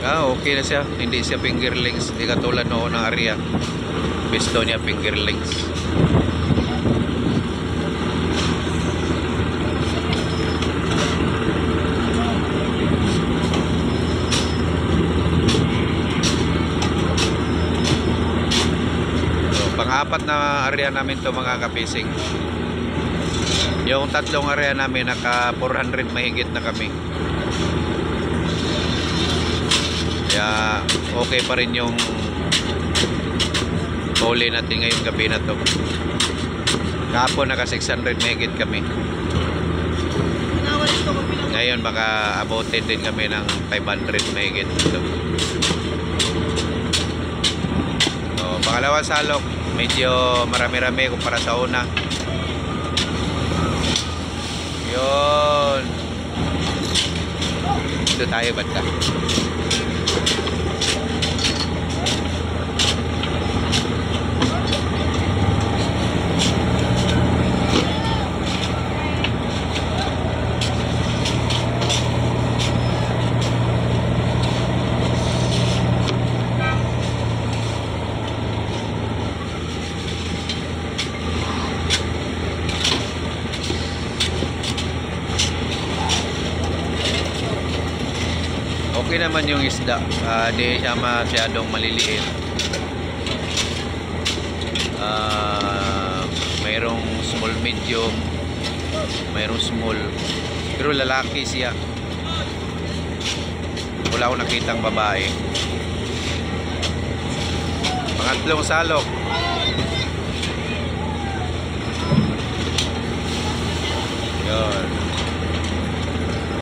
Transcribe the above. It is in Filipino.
Okay na siya. Hindi siya fingerlings. Hindi katulad noon ng area. Pisto niya fingerlings. So, pang-apat na area namin to mga kapising. Yung tatlong area namin naka 400 mahigit na kami. Kaya okay pa rin yung huli natin ngayong gabi na to. Kahapon naka 600 mahigit kami. Ngayon baka abutin din kami ng 500 mahigit. So, pangalawang salok, medyo marami-rami kumpara sa una. Yun. Dito tayo banda. Okay naman yung isda, di siya masyadong maliliit. Mayroong small medium, mayroong small, pero lalaki siya. Wala akong nakitang babae. Pangatlong salok. Yun.